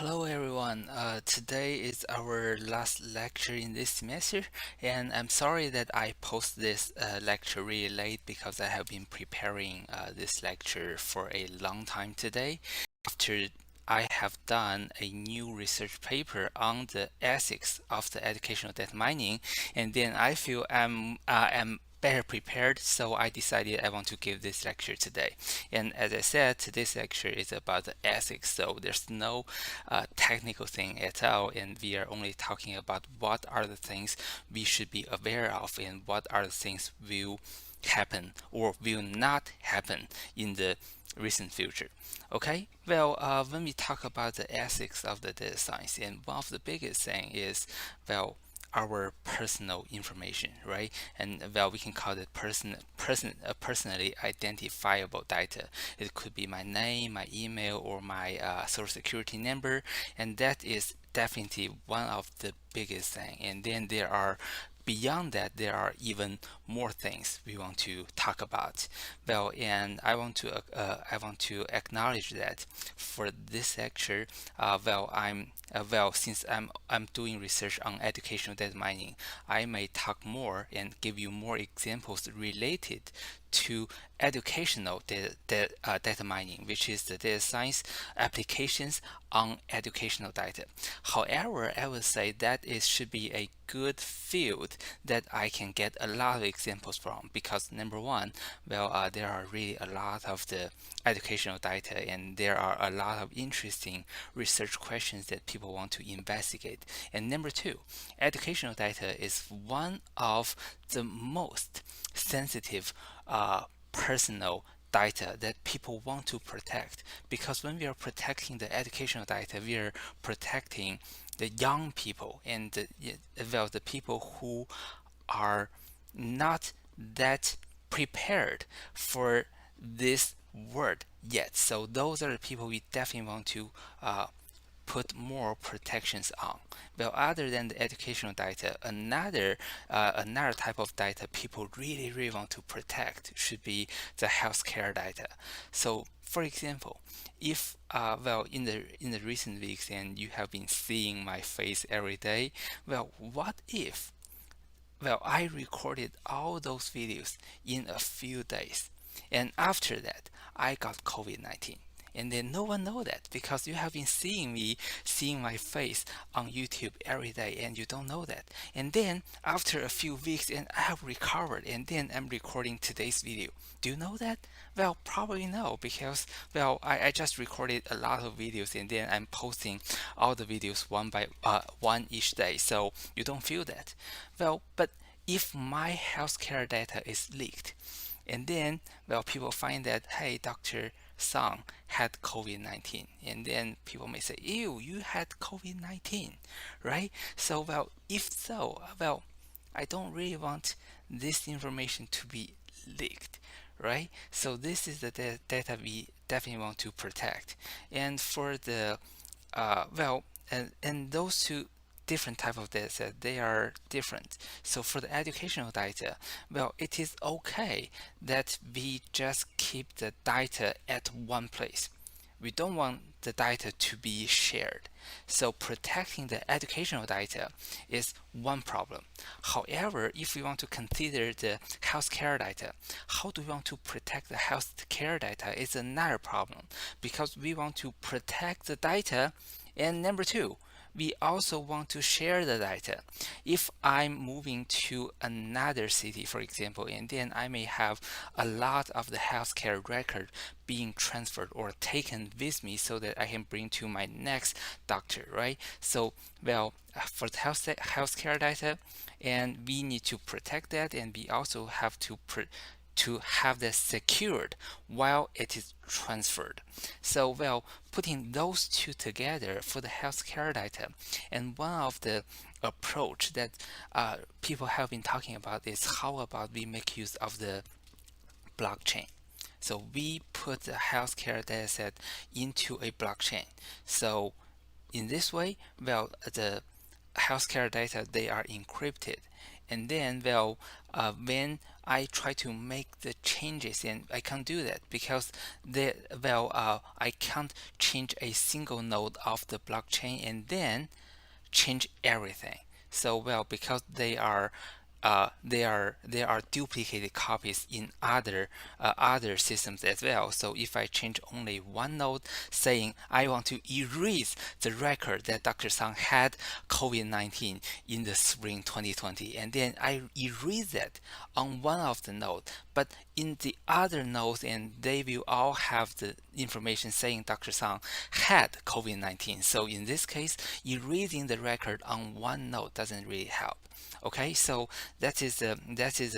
Hello everyone. Today is our last lecture in this semester, and I'm sorry that I post this lecture really late because I have been preparing this lecture for a long time today. After I have done a new research paper on the ethics of the educational data mining, and then I feel I'm better prepared, so I decided I want to give this lecture today. And as I said, today's lecture is about the ethics, so there's no technical thing at all, and we are only talking about what are the things we should be aware of and what are the things will happen or will not happen in the recent future. Okay, well, when we talk about the ethics of the data science, and one of the biggest thing is, well, our personal information, right? And well, we can call it personally identifiable data. It could be my name, my email, or my social security number, and that is definitely one of the biggest thing. And then there are beyond that, there are even more things we want to talk about. Well, and I want to acknowledge that for this lecture, since I'm doing research on educational data mining, I may talk more and give you more examples related to educational data mining, which is the data science applications on educational data. However, I would say that it should be a good field that I can get a lot of examples from because number one, there are really a lot of the educational data and there are a lot of interesting research questions that people want to investigate. And number two, educational data is one of the most sensitive personal data that people want to protect because when we are protecting the educational data, we are protecting the young people and the people who are not that prepared for this word yet. So those are the people we definitely want to put more protections on. Well, other than the educational data, another type of data people really want to protect should be the healthcare data. So, for example, if in the recent weeks and you have been seeing my face every day, well, what if I recorded all those videos in a few days, and after that, I got COVID-19. And then no one know that because you have been seeing my face on YouTube every day, and you don't know that. And then after a few weeks, and I have recovered, and then I'm recording today's video. Do you know that? Well, probably no, because I just recorded a lot of videos, and then I'm posting all the videos one by one each day, so you don't feel that. Well, but if my healthcare data is leaked, and then, people find that, hey, Dr. Song had COVID-19, and then people may say, ew, you had COVID-19, right? So, if so, I don't really want this information to be leaked, right? So this is the data we definitely want to protect. And for the and those two different type of data set, they are different. So for the educational data, it is okay that we just keep the data at one place. We don't want the data to be shared. So protecting the educational data is one problem. However, if we want to consider the healthcare data, how do we want to protect the healthcare data is another problem because we want to protect the data. And number two, we also want to share the data. If I'm moving to another city, for example, and then I may have a lot of the healthcare record being transferred or taken with me so that I can bring to my next doctor, right? So, for the healthcare data, and we need to protect that, and we also have to have that secured while it is transferred. So, putting those two together for the healthcare data, and one of the approach that people have been talking about is how about we make use of the blockchain. So we put the healthcare dataset into a blockchain. So in this way, the healthcare data they are encrypted, and then when I try to make the changes, and I can't do that because I can't change a single node of the blockchain and then change everything. So because they are duplicated copies in other systems as well. So if I change only one node, saying I want to erase the record that Dr. Sang had COVID-19 in the spring 2020, and then I erase that on one of the nodes, but in the other nodes, and they will all have the information saying Dr. Sang had COVID-19. So in this case, erasing the record on one node doesn't really help. Okay, so that is a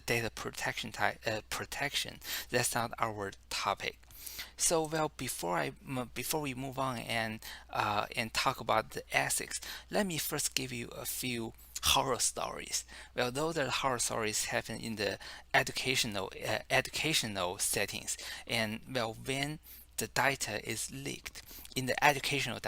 data protection protection. That's not our topic. So before we move on and talk about the ethics, let me first give you a few horror stories. Well, those are horror stories happen in the educational settings, and when the data is leaked in the educational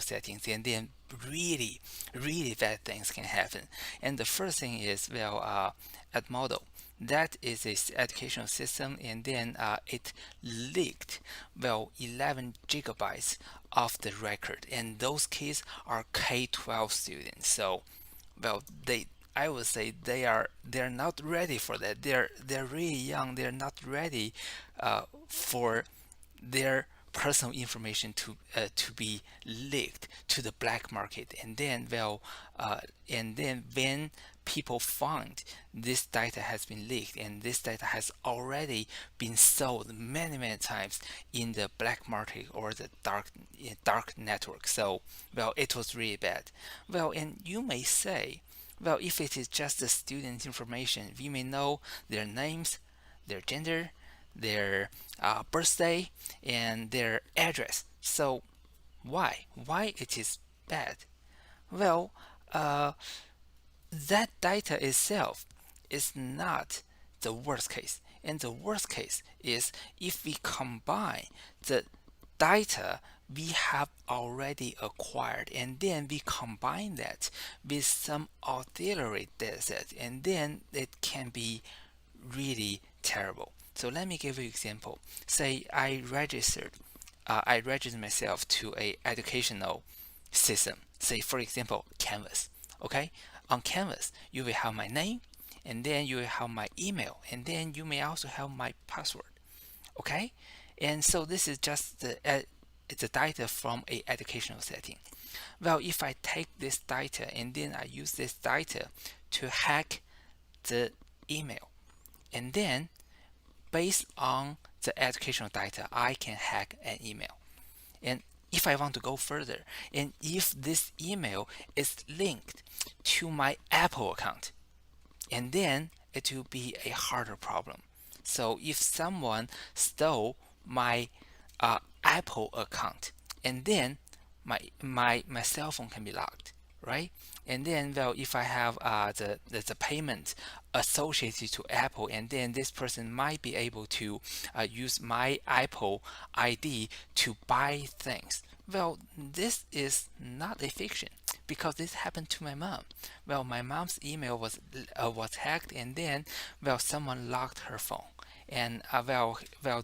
settings, and then really bad things can happen. And the first thing is Edmodo. That is a educational system, and then it leaked 11 gigabytes of the record, and those kids are K-12 students. So they I would say they're not ready for that. They're really young. They're not ready for their personal information to be leaked to the black market, and then when people find this data has been leaked, and this data has already been sold many times in the black market or the dark network. So it was really bad. And you may say, if it is just the student information, we may know their names, their gender, their birthday, and their address. So why it is bad? Well, uh, that data itself is not the worst case. And the worst case is if we combine the data we have already acquired, and then we combine that with some auxiliary dataset, and then it can be really terrible. So let me give you an example. Say I registered myself to a educational system. Say for example, Canvas. Okay, on Canvas you will have my name, and then you will have my email, and then you may also have my password. Okay, and so this is just the data from a educational setting. If I take this data and then I use this data to hack the email, and then based on the educational data, I can hack an email. And if I want to go further, and if this email is linked to my Apple account, and then it will be a harder problem. So if someone stole my Apple account, and then my cell phone can be locked, right? And then if I have the payment associated to Apple, and then this person might be able to use my Apple ID to buy things. This is not a fiction, because this happened to my mom. My mom's email was hacked, and then someone locked her phone, and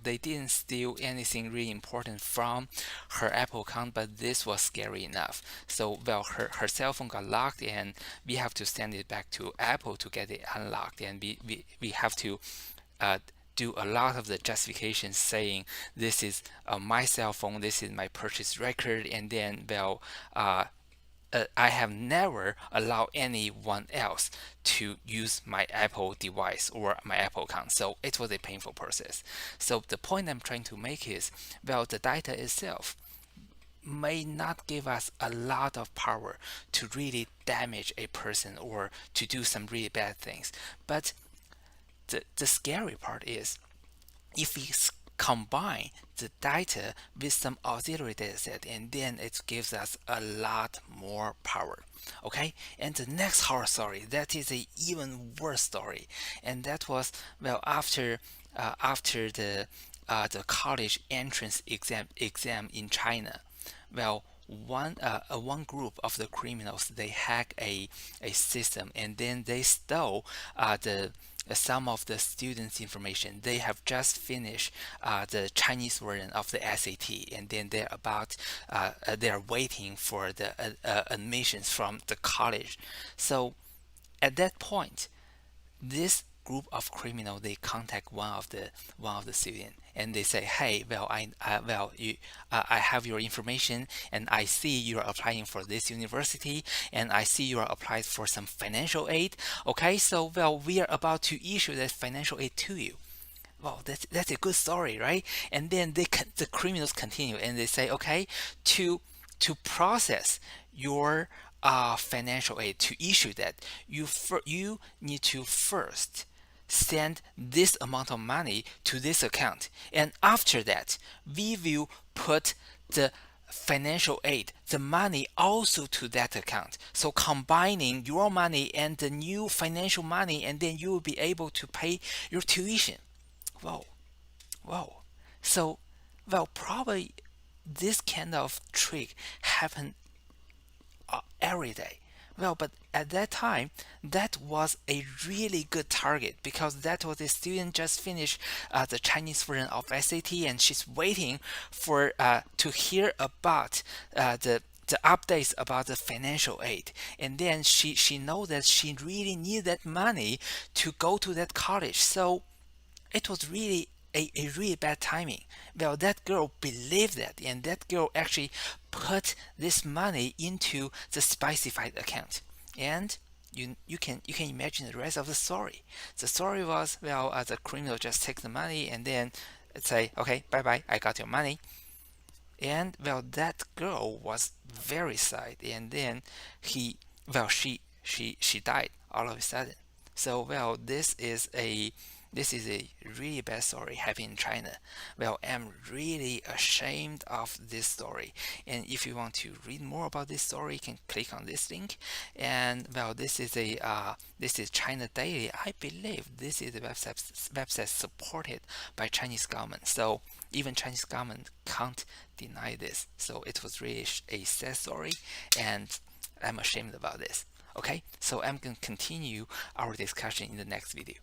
they didn't steal anything really important from her Apple account, but this was scary enough. So her cell phone got locked, and we have to send it back to Apple to get it unlocked, and we have to do a lot of the justification saying this is my cell phone, this is my purchase record, and then I have never allowed anyone else to use my Apple device or my Apple account. So it was a painful process. So the point I'm trying to make is, the data itself may not give us a lot of power to really damage a person or to do some really bad things. But the scary part is, if we combine the data with some auxiliary dataset, and then it gives us a lot more power. Okay, and the next horror story, that is a even worse story, and that was after the college entrance exam in China. One group of the criminals, they hack a system, and then they stole some of the students' information. They have just finished the Chinese version of the SAT, and then they're waiting for the admissions from the college. So at that point, this group of criminal, they contact one of the student, and they say, hey, well, I have your information, and I see you're applying for this university, and I see you are applied for some financial aid. Okay, so well, we are about to issue that financial aid to you. Well, that's a good story, right? And then the criminals continue, and they say, okay, to process your financial aid, to issue that, you need to first send this amount of money to this account, and after that, we will put the financial aid, the money also to that account. So combining your money and the new financial money, and then you will be able to pay your tuition. Whoa, whoa. So, well, probably this kind of trick happen every day. Well, but at that time, that was a really good target because that was a student just finished the Chinese version of SAT, and she's waiting for to hear about the updates about the financial aid, and then she know that she really need that money to go to that college. So it was really a really bad timing. Well, that girl believed that, and that girl actually put this money into the specified account. And you can imagine the rest of the story. The story was, well, the criminal just take the money and then say, okay, bye bye, I got your money. And well, that girl was very sad, and then he well she died all of a sudden. So well, this is a really bad story happening in China. Well, I'm really ashamed of this story. And if you want to read more about this story, you can click on this link. And well, this is China Daily. I believe this is a website supported by Chinese government. So even Chinese government can't deny this. So it was really a sad story, and I'm ashamed about this. Okay, so I'm going to continue our discussion in the next video.